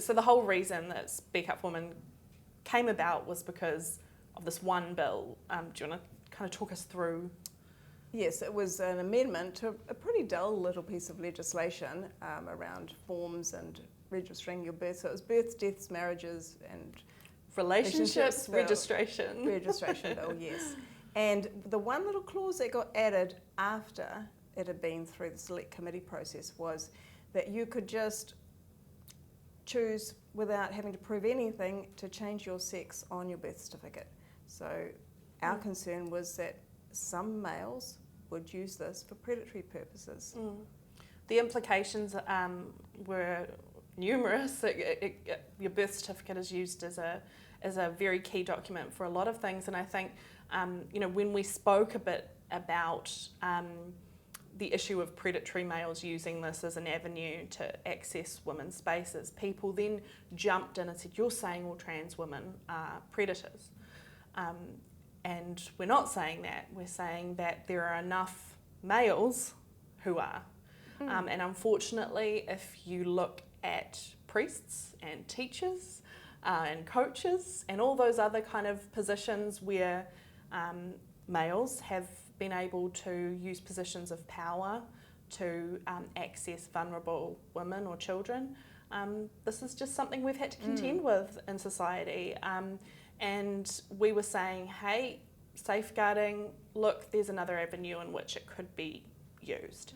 so the whole reason that Speak Up for Women came about was because of this one bill. Do you want to kind of talk us through? Yes, it was an amendment to a pretty dull little piece of legislation around forms and registering your birth. So it was births, deaths, marriages and Relationships registration. Registration bill, yes. And the one little clause that got added after it had been through the select committee process was that you could just choose without having to prove anything to change your sex on your birth certificate. So our concern was that some males would use this for predatory purposes. The implications were numerous. Your birth certificate is used as a very key document for a lot of things, and I think when we spoke a bit about the issue of predatory males using this as an avenue to access women's spaces, people then jumped in and said, "You're saying all trans women are predators." And we're not saying that. We're saying that there are enough males who are. And unfortunately, if you look at priests and teachers and coaches and all those other kind of positions where males have been able to use positions of power to access vulnerable women or children, this is just something we've had to contend with in society. And we were saying, hey, safeguarding, look, there's another avenue in which it could be used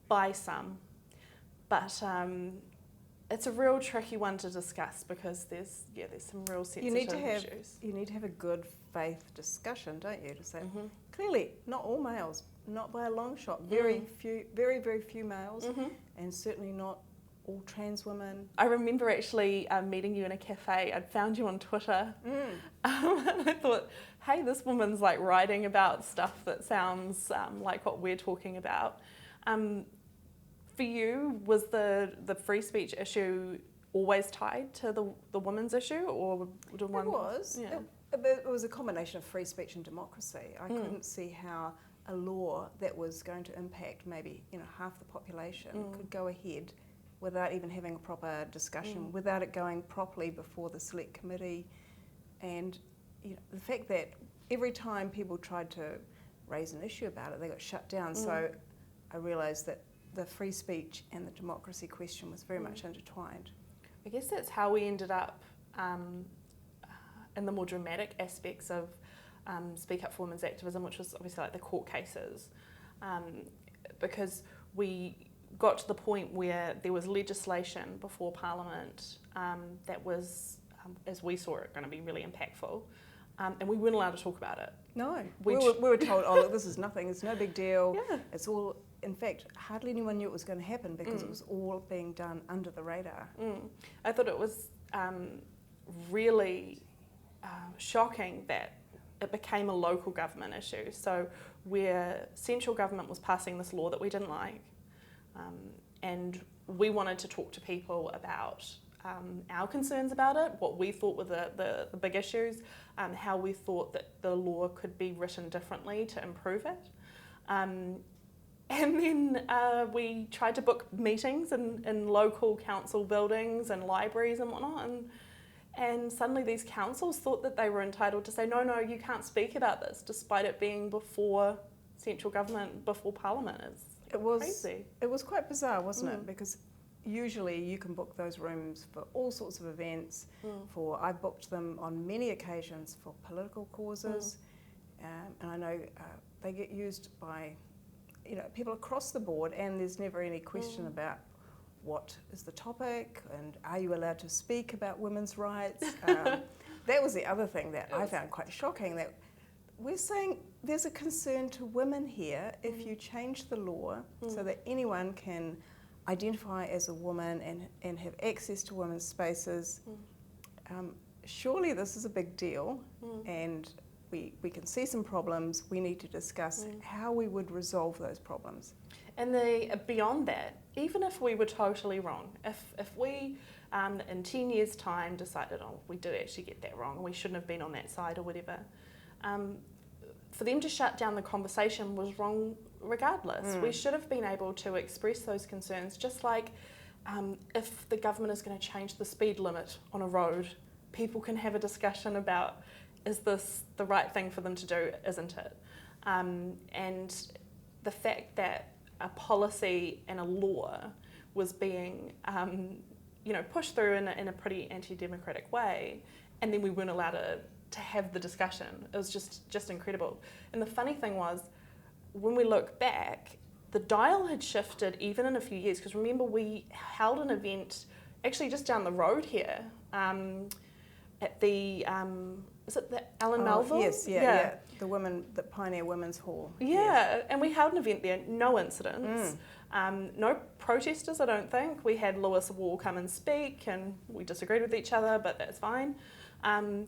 by some. But it's a real tricky one to discuss because there's some real sensitive issues. You need to have a good faith discussion, don't you? To say, clearly, not all males, not by a long shot. Very few males, and certainly not all trans women. I remember actually meeting you in a cafe. I'd found you on Twitter, and I thought, hey, this woman's like writing about stuff that sounds like what we're talking about. For you, was the free speech issue always tied to the women's issue, or did one? It was. Yeah. It was a combination of free speech and democracy. I couldn't see how a law that was going to impact maybe half the population could go ahead without even having a proper discussion, without it going properly before the select committee, and the fact that every time people tried to raise an issue about it, they got shut down. So I realised that the free speech and the democracy question was very much intertwined. I guess that's how we ended up in the more dramatic aspects of Speak Up for Women's activism, which was obviously like the court cases, because we got to the point where there was legislation before Parliament that was, as we saw it, going to be really impactful, and we weren't allowed to talk about it. No, we were told, oh look, this is nothing, it's no big deal, it's all, in fact, hardly anyone knew it was going to happen because it was all being done under the radar. I thought it was really shocking that it became a local government issue, so where central government was passing this law that we didn't like, and we wanted to talk to people about our concerns about it, what we thought were the big issues, how we thought that the law could be written differently to improve it. And then we tried to book meetings in local council buildings and libraries and whatnot, and suddenly these councils thought that they were entitled to say, no, you can't speak about this, despite it being before central government, before Parliament. It was crazy. It was quite bizarre, wasn't it? Because usually you can book those rooms for all sorts of events. I booked them on many occasions for political causes, and I know they get used by people across the board, and there's never any question about what is the topic and are you allowed to speak about women's rights. That was the other thing that I found quite shocking, that we're saying there's a concern to women here if you change the law so that anyone can identify as a woman and have access to women's spaces. Surely this is a big deal, and we can see some problems. We need to discuss how we would resolve those problems. And beyond that, even if we were totally wrong, if we in 10 years' time decided, oh, we did actually get that wrong, we shouldn't have been on that side or whatever, for them to shut down the conversation was wrong regardless. We should have been able to express those concerns, just like if the government is going to change the speed limit on a road, people can have a discussion about, is this the right thing for them to do, isn't it? And the fact that a policy and a law was being pushed through in a pretty anti-democratic way, and then we weren't allowed to have the discussion. It was just incredible. And the funny thing was, when we look back, the dial had shifted even in a few years, because remember we held an event actually just down the road here at the, is it the Alan Melville? Yes, yeah. The Pioneer Women's Hall. Yeah, and we held an event there, no incidents, no protesters, I don't think. We had Lewis Wall come and speak, and we disagreed with each other, but that's fine. And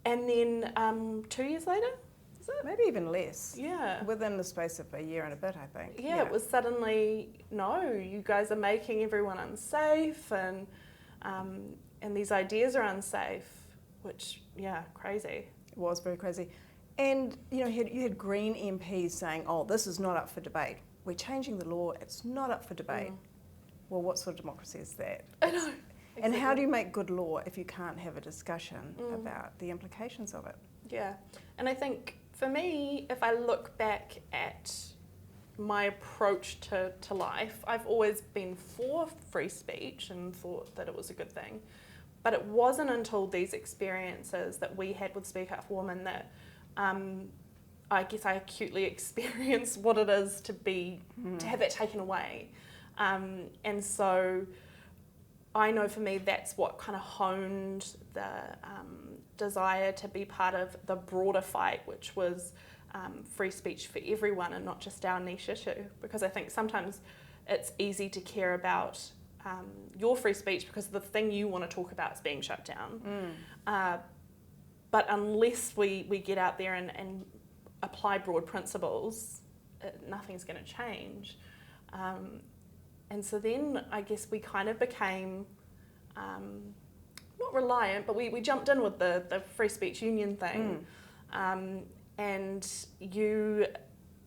then 2 years later, is it? Maybe even less. Yeah. Within the space of a year and a bit, I think. Yeah, it was suddenly, no, you guys are making everyone unsafe, and these ideas are unsafe, which, yeah, crazy. It was very crazy. And, you had Green MPs saying, oh, this is not up for debate. We're changing the law, it's not up for debate. Well, what sort of democracy is that? I know. And how do you make good law if you can't have a discussion about the implications of it? Yeah, and I think for me, if I look back at my approach to life, I've always been for free speech and thought that it was a good thing. But it wasn't until these experiences that we had with Speak Up for Women that I guess I acutely experienced what it is to have that taken away. And so I know for me that's what kind of honed the desire to be part of the broader fight, which was free speech for everyone and not just our niche issue. Because I think sometimes it's easy to care about your free speech because the thing you want to talk about is being shut down. But unless we get out there and apply broad principles, nothing's going to change. And so then I guess we kind of became not reliant, but we jumped in with the Free Speech Union thing. And you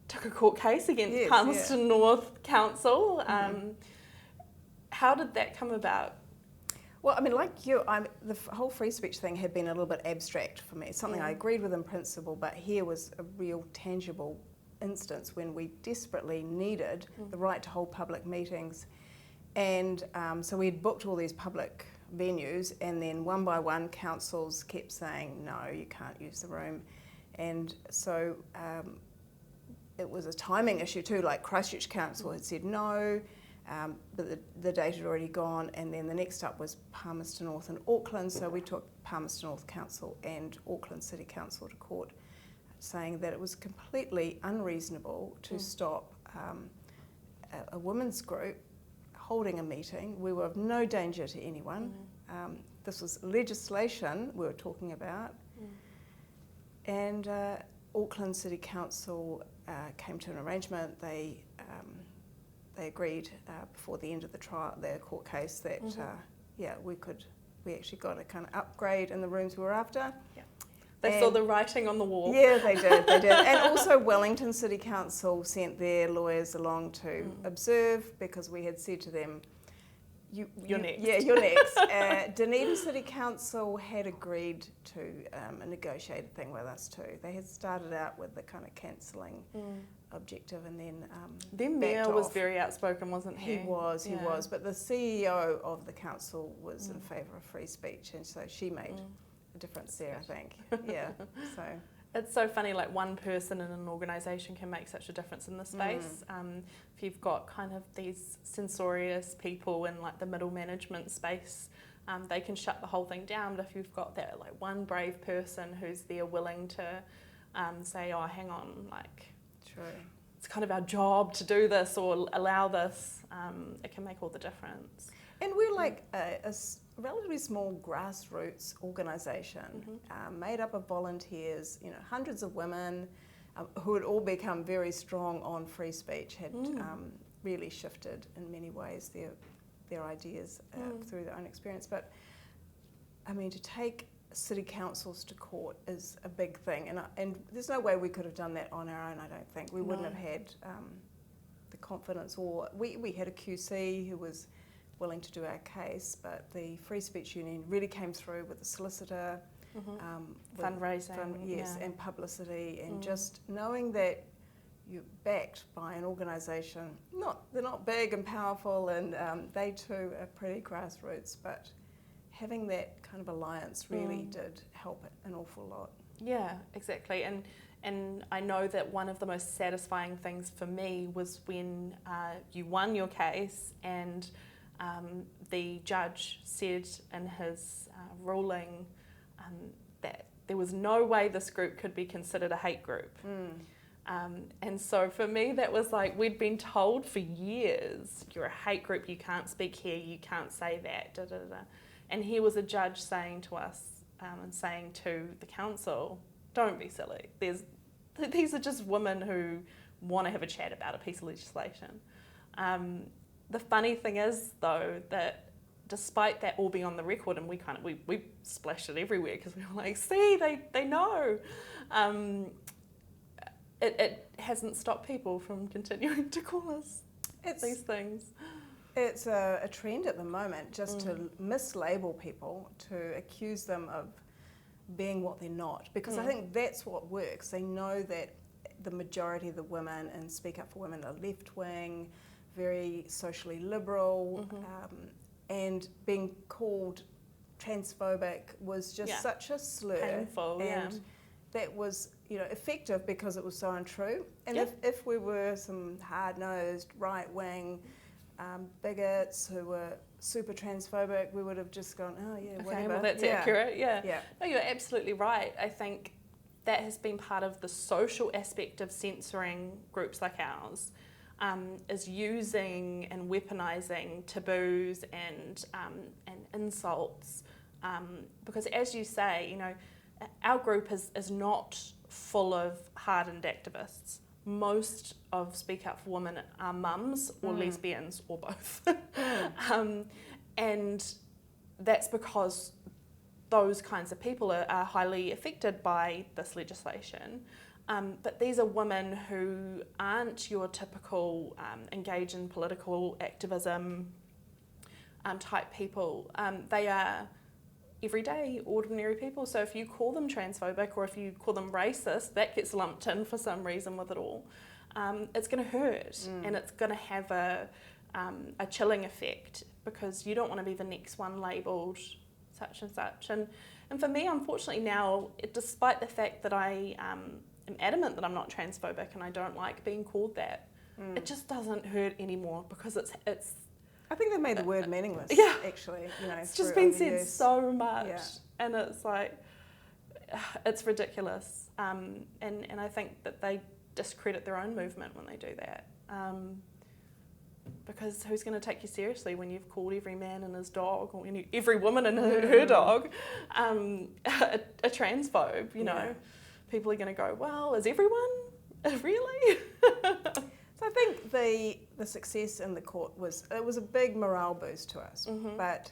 took a court case against Palmerston North Council. How did that come about? Well, I mean, like you, the whole free speech thing had been a little bit abstract for me. It's something I agreed with in principle, but here was a real tangible instance when we desperately needed the right to hold public meetings. And so we had booked all these public venues, and then one by one councils kept saying, no, you can't use the room. And so it was a timing issue too, like Christchurch Council had said no, but the date had already gone, and then the next up was Palmerston North and Auckland, so we took Palmerston North Council and Auckland City Council to court, saying that it was completely unreasonable to stop a women's group holding a meeting. We were of no danger to anyone. This was legislation we were talking about. And Auckland City Council came to an arrangement. They agreed before the end of the court case that we actually got a kind of upgrade in the rooms we were after. They saw the writing on the wall. Yeah, they did. And also Wellington City Council sent their lawyers along to observe, because we had said to them, you're next. Yeah, you're next. Dunedin City Council had agreed to a negotiated thing with us too. They had started out with the kind of cancelling objective, and then their mayor was very outspoken, wasn't he? He was. But the CEO of the council was in favour of free speech, and so she made a difference there, I think. Yeah. So it's so funny, like one person in an organisation can make such a difference in the space. If you've got kind of these censorious people in like the middle management space, they can shut the whole thing down. But if you've got that like one brave person who's there willing to say, oh, hang on, like, true, it's kind of our job to do this or allow this, it can make all the difference. And we're like a relatively small grassroots organisation, made up of volunteers, hundreds of women who had all become very strong on free speech, had really shifted in many ways their ideas through their own experience. But I mean, to take city councils to court is a big thing, and there's no way we could have done that on our own. I don't think we wouldn't have had the confidence, or we had a QC who was willing to do our case, but the Free Speech Union really came through with the solicitor, fundraising, yes, and publicity, and just knowing that you're backed by an organisation. They're not big and powerful, and they too are pretty grassroots, but having that kind of alliance really did help it an awful lot. Yeah, exactly. And I know that one of the most satisfying things for me was when you won your case and the judge said in his ruling that there was no way this group could be considered a hate group. And so for me that was like, we'd been told for years, you're a hate group, you can't speak here, you can't say that, da, da, da. And here was a judge saying to us and saying to the council, don't be silly. These are just women who want to have a chat about a piece of legislation. The funny thing is, though, that despite that all being on the record, and we splashed it everywhere because we were like, see, they know. It hasn't stopped people from continuing to call us these things. It's a trend at the moment just to mislabel people, to accuse them of being what they're not, because I think that's what works. They know that the majority of the women in Speak Up for Women are left-wing, very socially liberal, and being called transphobic was just such a slur. Painful, and that was, effective because it was so untrue. And if we were some hard-nosed, right-wing bigots who were super transphobic, we would have just gone, oh yeah, whatever. Okay, well that's accurate, yeah. Yeah. No, you're absolutely right. I think that has been part of the social aspect of censoring groups like ours, is using and weaponising taboos and insults, because as you say, our group is not full of hardened activists. Most of Speak Up for Women are mums or lesbians or both. And that's because those kinds of people are highly affected by this legislation. But these are women who aren't your typical engage in political activism type people. They are everyday, ordinary people. So if you call them transphobic or if you call them racist, that gets lumped in for some reason with it all. It's going to hurt and it's going to have a chilling effect, because you don't want to be the next one labelled such and such. And for me, unfortunately now, despite the fact that I am adamant that I'm not transphobic and I don't like being called that, it just doesn't hurt anymore, because it's I think they made the word meaningless. Yeah. Actually, it's just been said so much, and it's like, it's ridiculous. And I think that they discredit their own movement when they do that. Because who's going to take you seriously when you've called every man and his dog, or every woman and her dog, a transphobe? People are going to go, well, is everyone really? So I think the success in the court was a big morale boost to us, but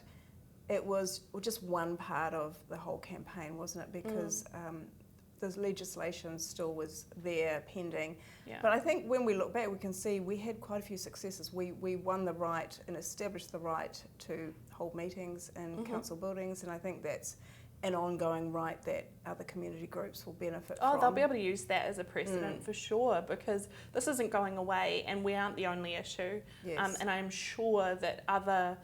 it was just one part of the whole campaign, wasn't it? Because the legislation still was there pending. Yeah. But I think when we look back, we can see we had quite a few successes. We won the right and established the right to hold meetings in council buildings, and I think that's an ongoing right that other community groups will benefit from. They'll be able to use that as a precedent for sure, because this isn't going away and we aren't the only issue. Yes. And I'm sure that other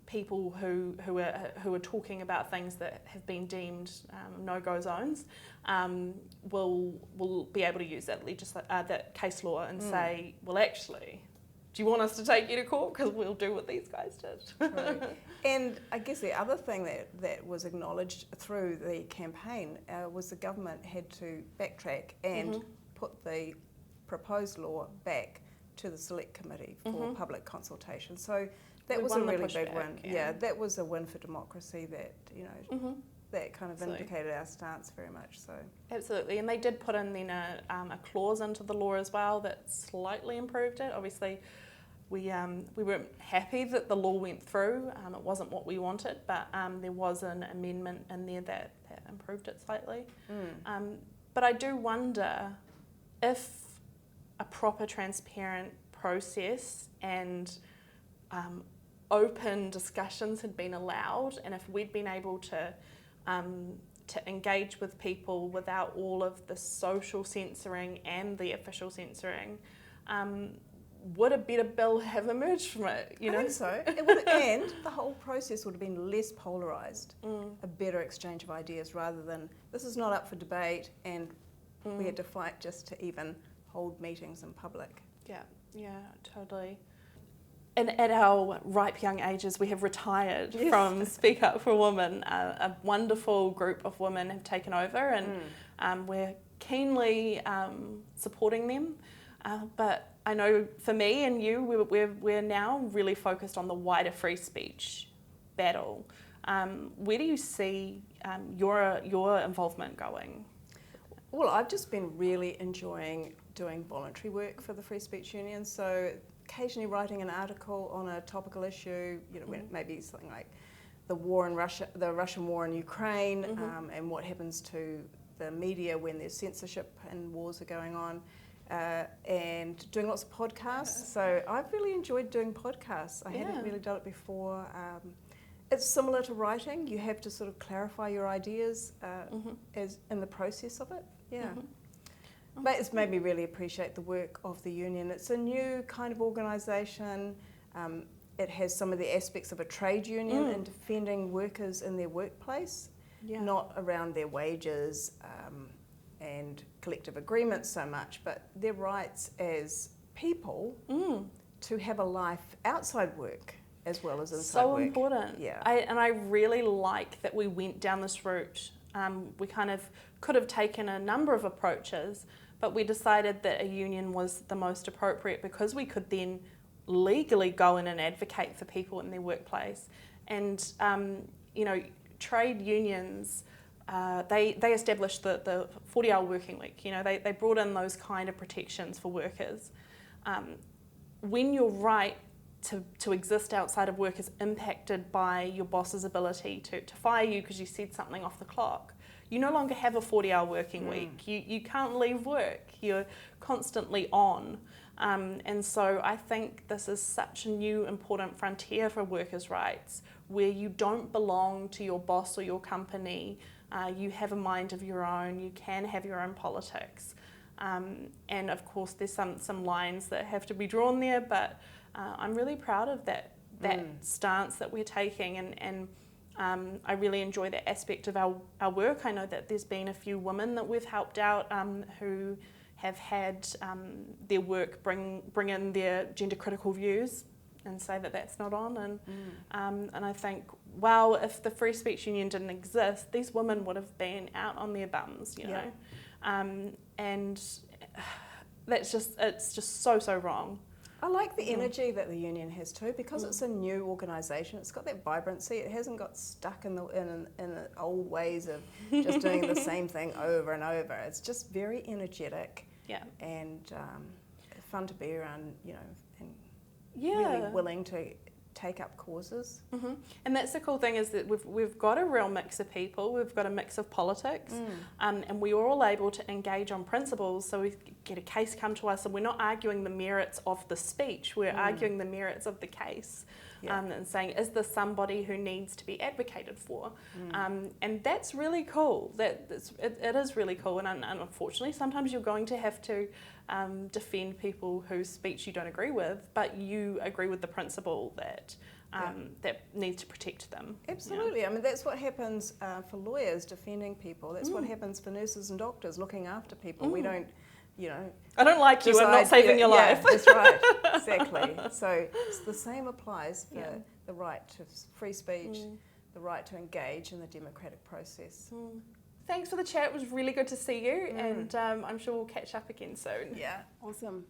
people who are talking about things that have been deemed no-go zones will be able to use that case law and say, well, actually, do you want us to take you to court? Because we'll do what these guys did. True. And I guess the other thing that was acknowledged through the campaign was the government had to backtrack and put the proposed law back to the Select Committee for public consultation. So that was a really big win. Yeah, that was a win for democracy that, that kind of vindicated our stance very much. So absolutely, and they did put in then a clause into the law as well that slightly improved it. Obviously, we weren't happy that the law went through. It wasn't what we wanted, but there was an amendment in there that improved it slightly. But I do wonder if a proper, transparent process and open discussions had been allowed, and if we'd been able to engage with people without all of the social censoring and the official censoring, would a better bill have emerged from it? I think so. It would, and the whole process would have been less polarised, a better exchange of ideas rather than this is not up for debate and we had to fight just to even hold meetings in public. Yeah, totally. And at our ripe young ages, we have retired from Speak Up for Women. A wonderful group of women have taken over, and we're keenly supporting them. But I know for me and you, we're now really focused on the wider free speech battle. Where do you see your involvement going? Well, I've just been really enjoying doing voluntary work for the Free Speech Union. So occasionally writing an article on a topical issue, when maybe something like the war in Russia, the Russian war in Ukraine, and what happens to the media when there's censorship and wars are going on. And doing lots of podcasts. So I've really enjoyed doing podcasts. I hadn't really done it before. It's similar to writing. You have to sort of clarify your ideas as in the process of it. But it's made me really appreciate the work of the union. It's a new kind of organisation. It has some of the aspects of a trade union in defending workers in their workplace, not around their wages and collective agreements so much, but their rights as people to have a life outside work as well as inside work. So important. And I really like that we went down this route. We kind of could have taken a number of approaches, but we decided that a union was the most appropriate because we could then legally go in and advocate for people in their workplace. And, trade unions, they established the 40-hour working week. They brought in those kind of protections for workers. When your right to exist outside of work is impacted by your boss's ability to fire you because you said something off the clock, you no longer have a 40-hour working week. You can't leave work. You're constantly on. And so I think this is such a new important frontier for workers' rights where you don't belong to your boss or your company. You have a mind of your own. You can have your own politics. And of course there's some lines that have to be drawn there, but I'm really proud of that stance that we're taking, and I really enjoy that aspect of our work. I know that there's been a few women that we've helped out who have had their work bring in their gender critical views and say that that's not on, and I think, wow, if the Free Speech Union didn't exist, these women would have been out on their bums, you know, and it's just so wrong. I like the energy that the union has too, because it's a new organisation. It's got that vibrancy. It hasn't got stuck in old ways of just doing the same thing over and over. It's just very energetic, and fun to be around, and really willing to take up causes. And that's the cool thing, is that we've got a real mix of people. We've got a mix of politics, and we are all able to engage on principles. So we get a case come to us, and we're not arguing the merits of the speech. We're arguing the merits of the case, and saying, is this somebody who needs to be advocated for? And that's really cool. It is really cool. And unfortunately, sometimes you're going to have to defend people whose speech you don't agree with, but you agree with the principle that that needs to protect them. Absolutely. I mean, that's what happens for lawyers defending people. That's what happens for nurses and doctors looking after people. We don't, I don't like you, I'm not saving your life. That's right, exactly. So it's the same applies for the right to free speech, the right to engage in the democratic process. Thanks for the chat. It was really good to see you, and I'm sure we'll catch up again soon. Yeah, awesome.